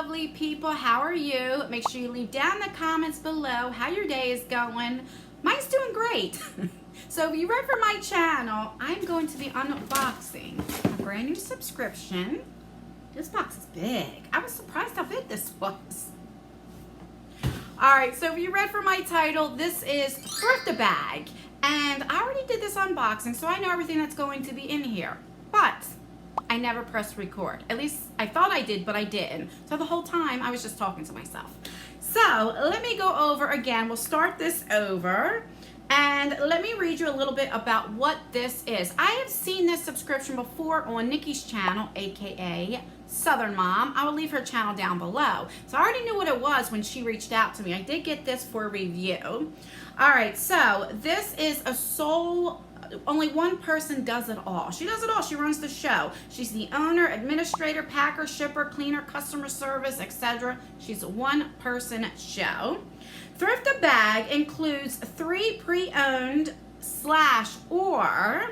lovely people. How are you? Make sure you leave down the comments below how your day is going. Mine's doing great. So if you're right for my channel, I'm going to be unboxing a brand new subscription. This box is big. I was surprised how big this was. Alright, so if you read for my title, this is THRIFT-A-BAG. And I already did this unboxing, so I know everything that's going to be in here. But I never pressed record. At least I thought I did, but I didn't. So the whole time I was just talking to myself. So let me go over again. We'll start this over. And let me read you a little bit about what this is. I have seen this subscription before on Nikki's channel, aka Southern Mom. I will leave her channel down below. So I already knew what it was when she reached out to me. I did get this for review. All right, so this is a sole, only one person does it all. She does it all. She runs the show. She's the owner, administrator, packer, shipper, cleaner, customer service, etc. She's a one-person show. THRIFT-A-BAG includes 3 pre-owned / or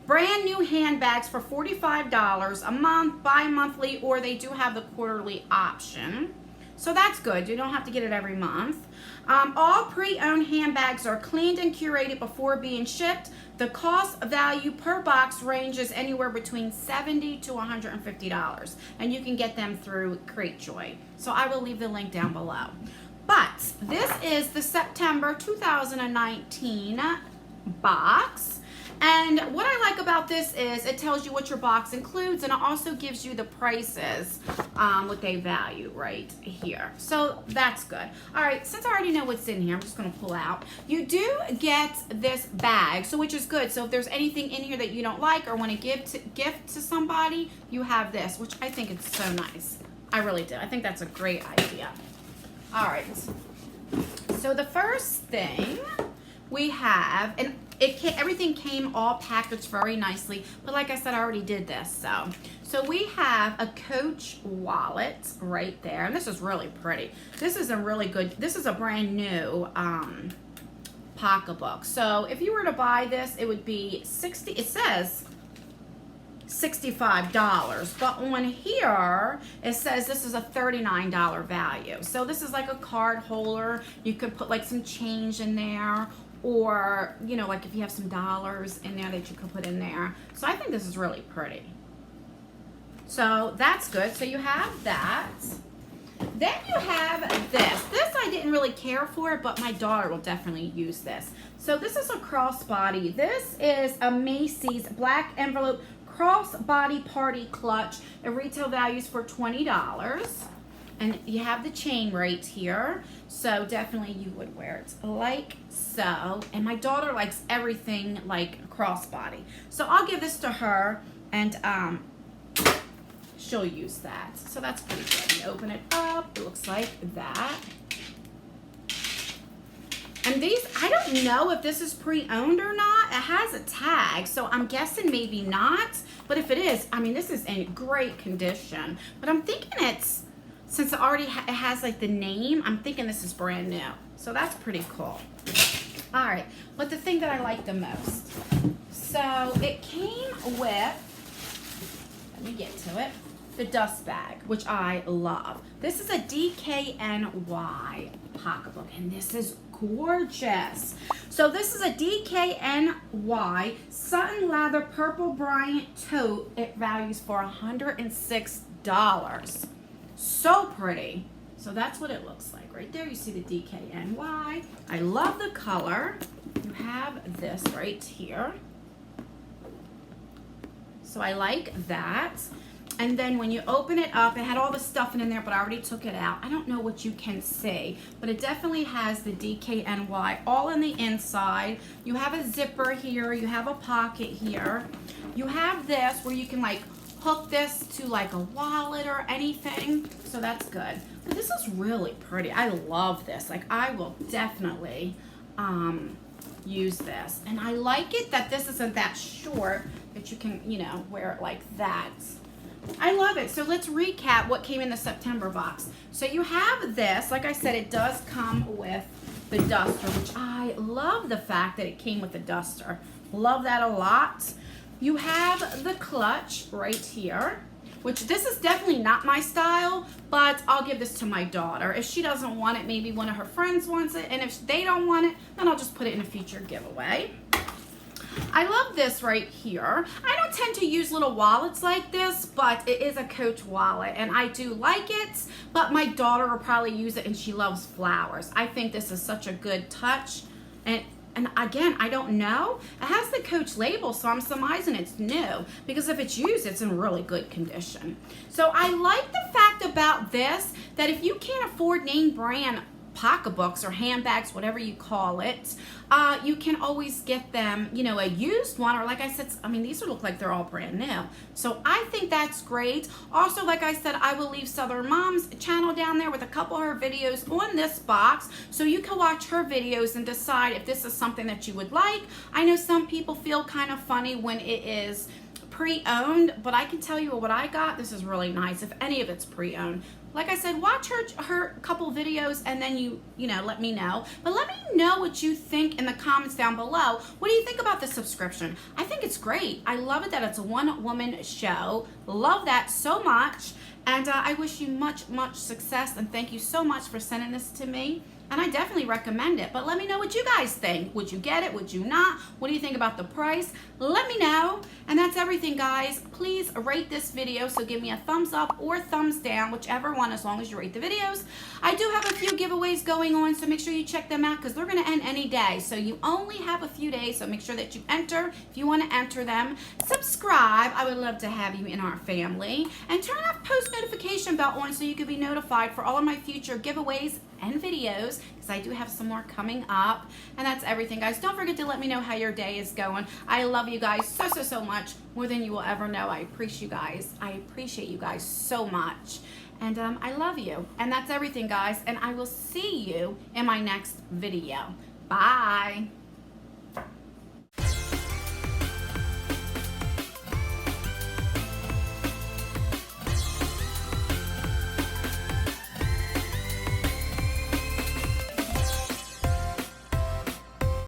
brand new handbags for $45 a month, bi-monthly, or they do have the quarterly option. So that's good. You don't have to get it every month. All pre-owned handbags are cleaned and curated before being shipped. The cost value per box ranges anywhere between $70 to $150, and you can get them through Cratejoy. So I will leave the link down below. But this is the September 2019 box. And what I like about this is it tells you what your box includes, and it also gives you the prices, what they value right here. So that's good. All right, since I already know what's in here, I'm just going to pull out. You do get this bag, so which is good. So if there's anything in here that you don't like or want to gift to somebody, you have this, which I think is so nice. I really do. I think that's a great idea. All right. So the first thing we have, and everything came all packaged very nicely, but like I said, I already did this. So we have a Coach wallet right there, and this is really pretty. This is a really good, this is a brand new pocketbook. So if you were to buy this, it would be it says $65, but on here it says this is a $39 value. So this is like a card holder. You could put like some change in there, or you know, like if you have some dollars in there that you could put in there. So I think this is really pretty. So that's good. So you have that. Then you have this. This I didn't really care for, but my daughter will definitely use this. So this is a crossbody. This is a Macy's black envelope crossbody party clutch. It retail values for $20. And you have the chain right here. So definitely you would wear it like so. And my daughter likes everything like crossbody. So I'll give this to her, and she'll use that. So that's pretty good. You open it up, it looks like that. And these, I don't know if this is pre-owned or not. It has a tag, so I'm guessing maybe not. But if it is, I mean, this is in great condition. But I'm thinking it's, since it already it has like the name, I'm thinking this is brand new. So that's pretty cool. All right, but the thing that I like the most. So it came with, let me get to it, the dust bag, which I love. This is a DKNY pocketbook, and this is gorgeous. So this is a DKNY satin leather purple Bryant tote. It values for $106. So pretty. So that's what it looks like. Right there you see the DKNY. I love the color. You have this right here. So I like that. And then when you open it up, it had all the stuff in there, but I already took it out. I don't know what you can see, but it definitely has the DKNY all in the inside. You have a zipper here. You have a pocket here. You have this where you can like hook this to like a wallet or anything. So that's good. But this is really pretty. I love this. Like I will definitely use this. And I like it that this isn't that short, that you can, you know, wear it like that. I love it. So let's recap what came in the September box. So you have this, like I said, it does come with the duster, which I love the fact that it came with the duster. Love that a lot. You have the clutch right here. which this is definitely not my style, but I'll give this to my daughter. If she doesn't want it, maybe one of her friends wants it, and if they don't want it, then I'll just put it in a future giveaway. I love this right here. I don't tend to use little wallets like this, but it is a Coach wallet, and I do like it, but my daughter will probably use it, and she loves flowers. I think this is such a good touch, and again, I don't know. It has the Coach label, so I'm surmising it's new, because if it's used, it's in really good condition. So I like the fact about this, that if you can't afford name brand pocketbooks or handbags, whatever you call it, you can always get them, you know, a used one, or like I said, I mean, these look like they're all brand new. So I think that's great. Also, like I said, I will leave Southern Mom's channel down there with a couple of her videos on this box, so you can watch her videos and decide if this is something that you would like. I know some people feel kind of funny when it is pre-owned, but I can tell you what I got. This is really nice, if any of it's pre-owned. Like I said, watch her couple videos, and then you know, let me know. But let me know what you think in the comments down below. What do you think about the subscription? I think it's great. I love it that it's a one-woman show. Love that so much. And I wish you much, much success, and thank you so much for sending this to me. And I definitely recommend it. But let me know what you guys think. Would you get it? Would you not? What do you think about the price? Let me know. And that's everything, guys. Please rate this video. So give me a thumbs up or thumbs down, whichever one, as long as you rate the videos. I do have a few giveaways going on, so make sure you check them out, because they're going to end any day. So you only have a few days, so make sure that you enter if you want to enter them. Subscribe. I would love to have you in our family. And turn off post notification bell on so you can be notified for all of my future giveaways and videos, because I do have some more coming up. And that's everything, guys. Don't forget to let me know how your day is going. I love you guys so much, more than you will ever know. I appreciate you guys. I appreciate you guys so much. And I love you. And that's everything, guys. And I will see you in my next video. Bye.